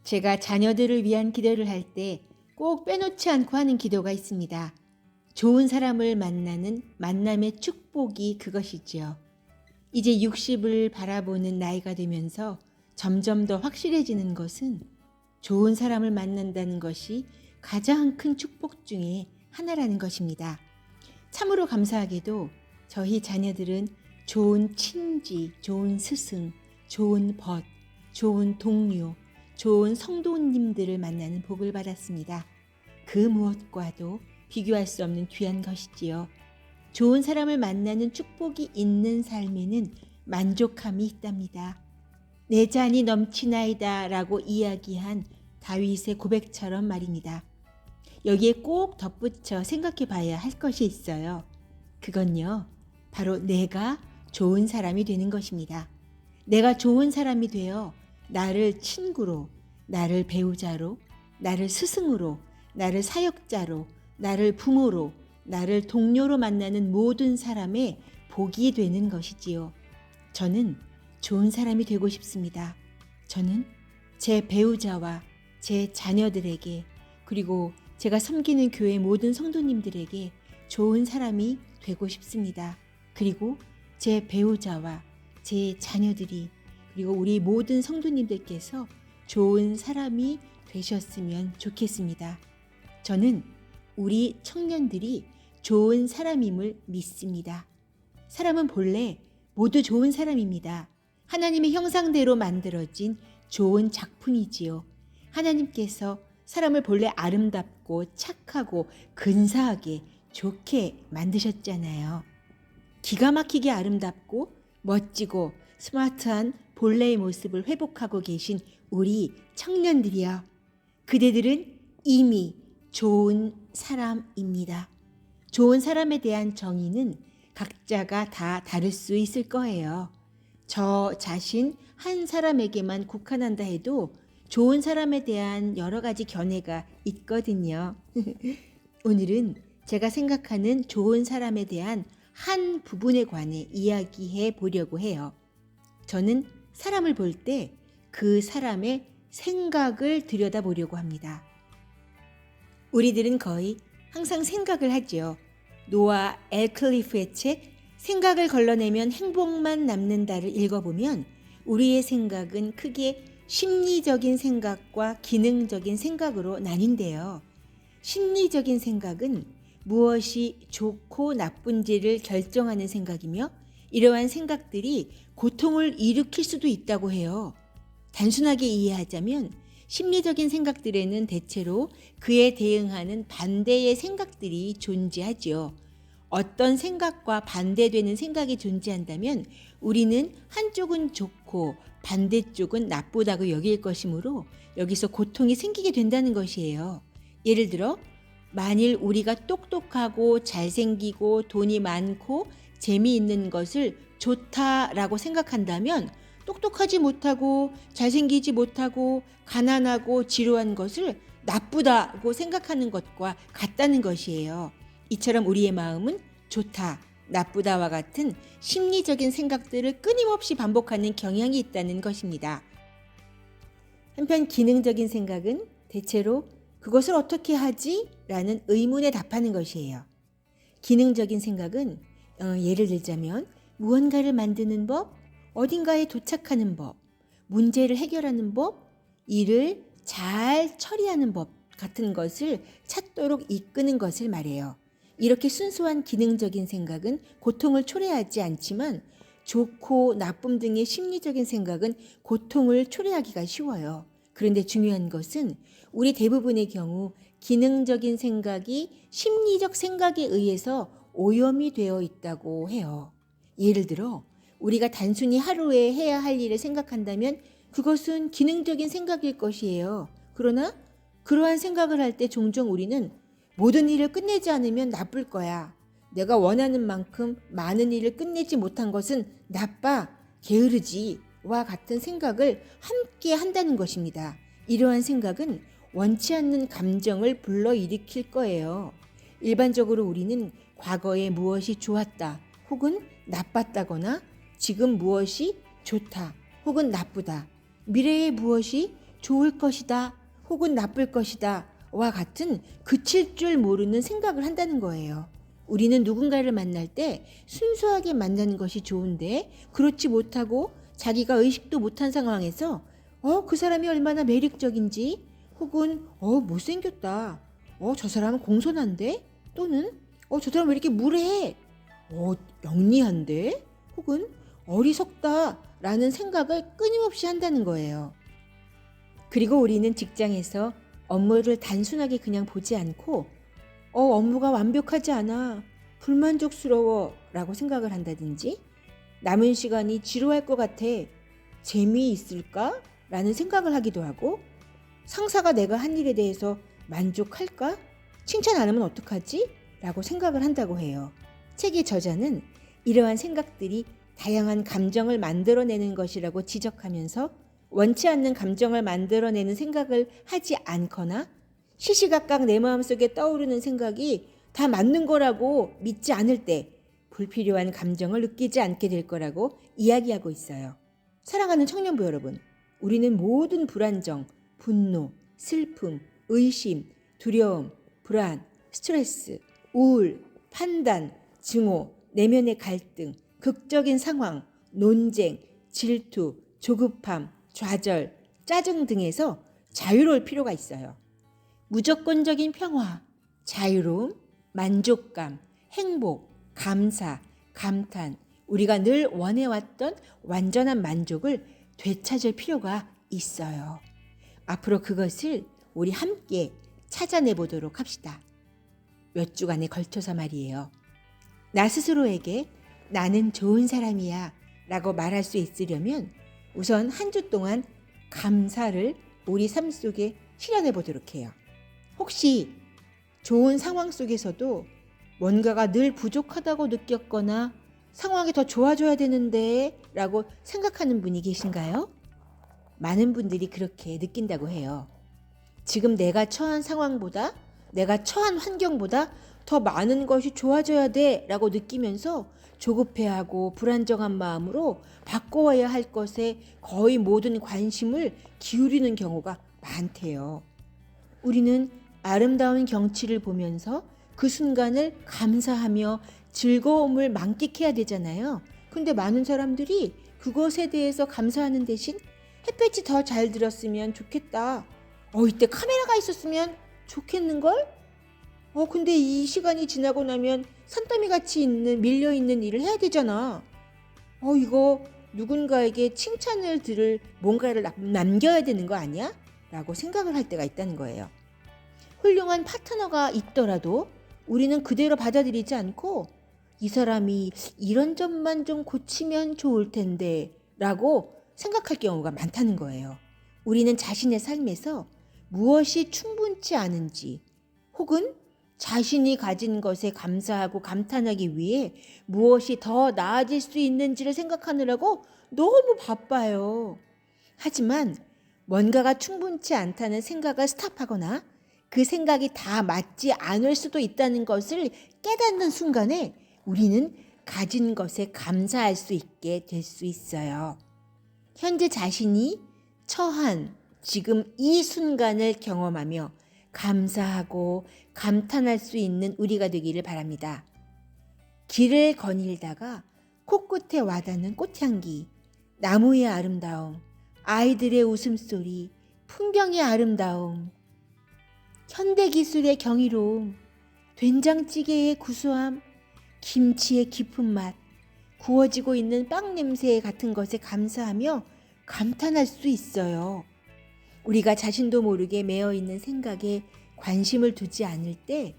제가 자녀들을 위한 기도를 할 때 꼭 빼놓지 않고 하는 기도가 있습니다. 좋은 사람을 만나는 만남의 축복이 그것이지요. 이제 60을 바라보는 나이가 되면서 점점 더 확실해지는 것은 좋은 사람을 만난다는 것이 가장 큰 축복 중에 하나라는 것입니다. 참으로 감사하게도 저희 자녀들은 좋은 친지, 좋은 스승, 좋은 벗, 좋은 동료, 좋은 성도님들을 만나는 복을 받았습니다. 그 무엇과도 비교할 수 없는 귀한 것이지요. 좋은 사람을 만나는 축복이 있는 삶에는 만족함이 있답니다. 내 잔이 넘치나이다 라고 이야기한 다윗의 고백처럼 말입니다. 여기에 꼭 덧붙여 생각해 봐야 할 것이 있어요. 그건요, 바로 내가 좋은 사람이 되는 것입니다. 내가 좋은 사람이 되어 나를 친구로, 나를 배우자로, 나를 스승으로, 나를 사역자로, 나를 부모로, 나를 동료로 만나는 모든 사람의 복이 되는 것이지요. 저는 좋은 사람이 되고 싶습니다. 저는 제 배우자와 제 자녀들에게, 그리고 제가 섬기는 교회 모든 성도님들에게 좋은 사람이 되고 싶습니다. 그리고 제 배우자와 제 자녀들이, 그리고 우리 모든 성도님들께서 좋은 사람이 되셨으면 좋겠습니다. 저는 우리 청년들이 좋은 사람임을 믿습니다. 사람은 본래 모두 좋은 사람입니다. 하나님의 형상대로 만들어진 좋은 작품이지요. 하나님께서 사람을 본래 아름답고 착하고 근사하게 좋게 만드셨잖아요. 기가 막히게 아름답고 멋지고 스마트한 본래의 모습을 회복하고 계신 우리 청년들이여, 그대들은 이미 좋은 사람입니다. 좋은 사람에 대한 정의는 각자가 다 다를 수 있을 거예요. 저 자신 한 사람에게만 국한한다 해도 좋은 사람에 대한 여러 가지 견해가 있거든요. 오늘은 제가 생각하는 좋은 사람에 대한 한 부분에 관해 이야기해 보려고 해요. 저는 사람을 볼 때 그 사람의 생각을 들여다보려고 합니다. 우리들은 거의 항상 생각을 하죠. 노아 엘클리프의 책 생각을 걸러내면 행복만 남는다를 읽어보면 우리의 생각은 크게 심리적인 생각과 기능적인 생각으로 나뉜대요. 심리적인 생각은 무엇이 좋고 나쁜지를 결정하는 생각이며, 이러한 생각들이 고통을 일으킬 수도 있다고 해요. 단순하게 이해하자면 심리적인 생각들에는 대체로 그에 대응하는 반대의 생각들이 존재하죠. 어떤 생각과 반대되는 생각이 존재한다면 우리는 한쪽은 좋고 반대쪽은 나쁘다고 여길 것이므로 여기서 고통이 생기게 된다는 것이에요. 예를 들어, 만일 우리가 똑똑하고 잘생기고 돈이 많고 재미있는 것을 좋다라고 생각한다면 똑똑하지 못하고 잘생기지 못하고 가난하고 지루한 것을 나쁘다고 생각하는 것과 같다는 것이에요. 이처럼 우리의 마음은 좋다, 나쁘다와 같은 심리적인 생각들을 끊임없이 반복하는 경향이 있다는 것입니다. 한편 기능적인 생각은 대체로 그것을 어떻게 하지? 라는 의문에 답하는 것이에요. 기능적인 생각은 예를 들자면 무언가를 만드는 법, 어딘가에 도착하는 법, 문제를 해결하는 법, 일을 잘 처리하는 법 같은 것을 찾도록 이끄는 것을 말해요. 이렇게 순수한 기능적인 생각은 고통을 초래하지 않지만 좋고 나쁨 등의 심리적인 생각은 고통을 초래하기가 쉬워요. 그런데 중요한 것은 우리 대부분의 경우 기능적인 생각이 심리적 생각에 의해서 오염이 되어 있다고 해요. 예를 들어 우리가 단순히 하루에 해야 할 일을 생각한다면 그것은 기능적인 생각일 것이에요. 그러나 그러한 생각을 할 때 종종 우리는 모든 일을 끝내지 않으면 나쁠 거야. 내가 원하는 만큼 많은 일을 끝내지 못한 것은 나빠, 게으르지와 같은 생각을 함께 한다는 것입니다. 이러한 생각은 원치 않는 감정을 불러일으킬 거예요. 일반적으로 우리는 과거에 무엇이 좋았다 혹은 나빴다거나 지금 무엇이 좋다 혹은 나쁘다, 미래에 무엇이 좋을 것이다 혹은 나쁠 것이다 와 같은 그칠 줄 모르는 생각을 한다는 거예요. 우리는 누군가를 만날 때 순수하게 만나는 것이 좋은데 그렇지 못하고 자기가 의식도 못한 상황에서 그 사람이 얼마나 매력적인지 혹은 못생겼다. 저 사람은 공손한데? 또는 저 사람 왜 이렇게 무례해? 영리한데? 혹은 어리석다 라는 생각을 끊임없이 한다는 거예요. 그리고 우리는 직장에서 업무를 단순하게 그냥 보지 않고 업무가 완벽하지 않아 불만족스러워 라고 생각을 한다든지 남은 시간이 지루할 것 같아 재미있을까? 라는 생각을 하기도 하고 상사가 내가 한 일에 대해서 만족할까? 칭찬 안 하면 어떡하지? 라고 생각을 한다고 해요. 책의 저자는 이러한 생각들이 다양한 감정을 만들어내는 것이라고 지적하면서 원치 않는 감정을 만들어내는 생각을 하지 않거나 시시각각 내 마음속에 떠오르는 생각이 다 맞는 거라고 믿지 않을 때 불필요한 감정을 느끼지 않게 될 거라고 이야기하고 있어요. 사랑하는 청년부 여러분, 우리는 모든 불안정, 분노, 슬픔, 의심, 두려움, 불안, 스트레스, 우울, 판단, 증오, 내면의 갈등, 극적인 상황, 논쟁, 질투, 조급함, 좌절, 짜증 등에서 자유로울 필요가 있어요. 무조건적인 평화, 자유로움, 만족감, 행복, 감사, 감탄, 우리가 늘 원해왔던 완전한 만족을 되찾을 필요가 있어요. 앞으로 그것을 우리 함께 찾아내 보도록 합시다. 몇 주간에 걸쳐서 말이에요. 나 스스로에게 나는 좋은 사람이야 라고 말할 수 있으려면 우선 한 주 동안 감사를 우리 삶 속에 실현해 보도록 해요. 혹시 좋은 상황 속에서도 뭔가가 늘 부족하다고 느꼈거나 상황이 더 좋아져야 되는데 라고 생각하는 분이 계신가요? 많은 분들이 그렇게 느낀다고 해요. 지금 내가 처한 상황보다 내가 처한 환경보다 더 많은 것이 좋아져야 돼 라고 느끼면서 조급해하고 불안정한 마음으로 바꿔야 할 것에 거의 모든 관심을 기울이는 경우가 많대요. 우리는 아름다운 경치를 보면서 그 순간을 감사하며 즐거움을 만끽해야 되잖아요. 근데 많은 사람들이 그것에 대해서 감사하는 대신 햇볕이 더 잘 들었으면 좋겠다. 이때 카메라가 있었으면 좋겠는걸? 근데 이 시간이 지나고 나면 산더미 같이 밀려있는 일을 해야 되잖아. 이거 누군가에게 칭찬을 들을 뭔가를 남겨야 되는 거 아니야? 라고 생각을 할 때가 있다는 거예요. 훌륭한 파트너가 있더라도 우리는 그대로 받아들이지 않고 이 사람이 이런 점만 좀 고치면 좋을 텐데 라고 생각할 경우가 많다는 거예요. 우리는 자신의 삶에서 무엇이 충분치 않은지 혹은 자신이 가진 것에 감사하고 감탄하기 위해 무엇이 더 나아질 수 있는지를 생각하느라고 너무 바빠요. 하지만 뭔가가 충분치 않다는 생각을 스탑하거나 그 생각이 다 맞지 않을 수도 있다는 것을 깨닫는 순간에 우리는 가진 것에 감사할 수 있게 될 수 있어요. 현재 자신이 처한 지금 이 순간을 경험하며 감사하고 감탄할 수 있는 우리가 되기를 바랍니다. 길을 거닐다가 코끝에 와닿는 꽃향기, 나무의 아름다움, 아이들의 웃음소리, 풍경의 아름다움, 현대기술의 경이로움, 된장찌개의 구수함, 김치의 깊은 맛, 구워지고 있는 빵 냄새 같은 것에 감사하며 감탄할 수 있어요. 우리가 자신도 모르게 매어있는 생각에 관심을 두지 않을 때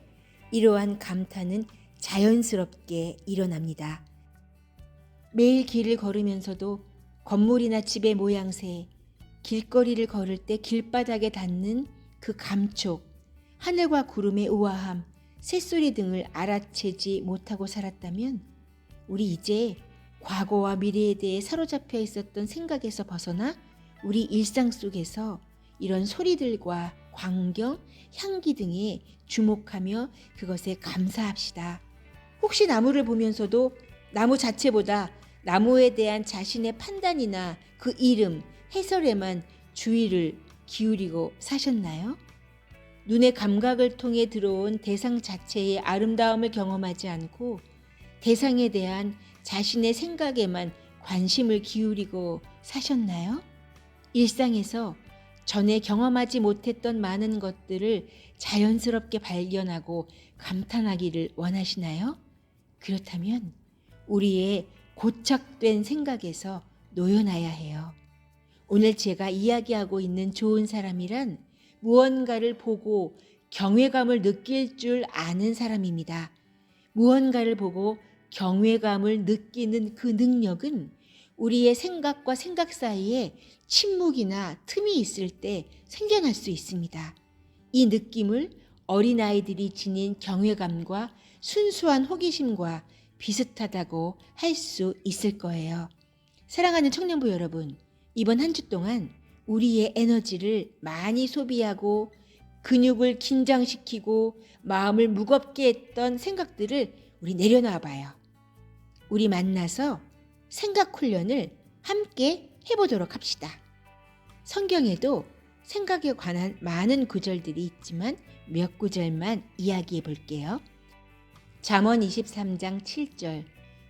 이러한 감탄은 자연스럽게 일어납니다. 매일 길을 걸으면서도 건물이나 집의 모양새, 길거리를 걸을 때 길바닥에 닿는 그 감촉, 하늘과 구름의 우아함, 새소리 등을 알아채지 못하고 살았다면 우리 이제 과거와 미래에 대해 사로잡혀 있었던 생각에서 벗어나 우리 일상 속에서 이런 소리들과 광경, 향기 등에 주목하며 그것에 감사합시다. 혹시 나무를 보면서도 나무 자체보다 나무에 대한 자신의 판단이나 그 이름, 해설에만 주의를 기울이고 사셨나요? 눈의 감각을 통해 들어온 대상 자체의 아름다움을 경험하지 않고 대상에 대한 자신의 생각에만 관심을 기울이고 사셨나요? 일상에서 전에 경험하지 못했던 많은 것들을 자연스럽게 발견하고 감탄하기를 원하시나요? 그렇다면 우리의 고착된 생각에서 놓여놔야 해요. 오늘 제가 이야기하고 있는 좋은 사람이란 무언가를 보고 경외감을 느낄 줄 아는 사람입니다. 무언가를 보고 경외감을 느끼는 그 능력은 우리의 생각과 생각 사이에 침묵이나 틈이 있을 때 생겨날 수 있습니다. 이 느낌을 어린아이들이 지닌 경외감과 순수한 호기심과 비슷하다고 할 수 있을 거예요. 사랑하는 청년부 여러분, 이번 한 주 동안 우리의 에너지를 많이 소비하고 근육을 긴장시키고 마음을 무겁게 했던 생각들을 우리 내려놔 봐요. 우리 만나서 생각 훈련을 함께 해보도록 합시다. 성경에도 생각에 관한 많은 구절들이 있지만 몇 구절만 이야기해 볼게요. 잠언 23장 7절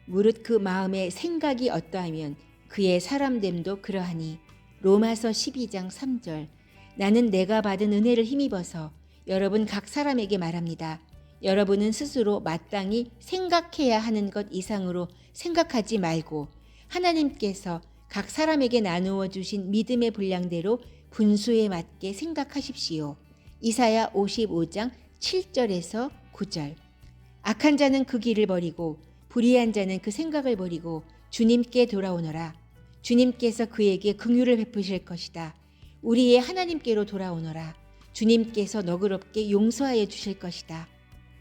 무릇 그 마음의 생각이 어떠하면 그의 사람됨도 그러하니. 로마서 12장 3절 나는 내가 받은 은혜를 힘입어서 여러분 각 사람에게 말합니다. 여러분은 스스로 마땅히 생각해야 하는 것 이상으로 생각하지 말고 하나님께서 각 사람에게 나누어 주신 믿음의 분량대로 분수에 맞게 생각하십시오. 이사야 55장 7절에서 9절 악한 자는 그 길을 버리고 불의한 자는 그 생각을 버리고 주님께 돌아오너라. 주님께서 그에게 긍휼을 베푸실 것이다. 우리의 하나님께로 돌아오너라. 주님께서 너그럽게 용서하여 주실 것이다.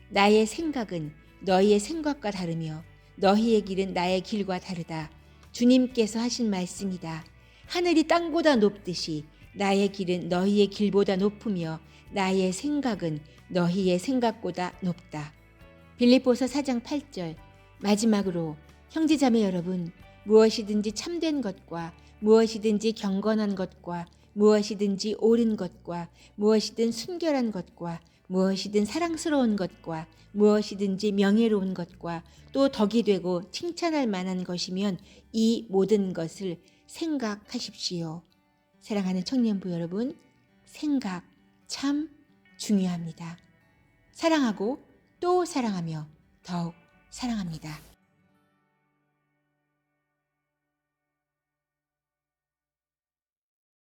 나의 생각은 너희의 생각과 다르며 너희의 길은 나의 길과 다르다. 주님께서 하신 말씀이다. 하늘이 땅보다 높듯이 나의 길은 너희의 길보다 높으며 나의 생각은 너희의 생각보다 높다. 빌립보서 4장 8절 마지막으로 형제자매 여러분, 무엇이든지 참된 것과 무엇이든지 경건한 것과 무엇이든지 옳은 것과 무엇이든 순결한 것과 무엇이든 사랑스러운 것과 무엇이든지 명예로운 것과 또 덕이 되고 칭찬할 만한 것이면 이 모든 것을 생각하십시오. 사랑하는 청년부 여러분, 생각 참 중요합니다. 사랑하고 또 사랑하며 더욱 사랑합니다.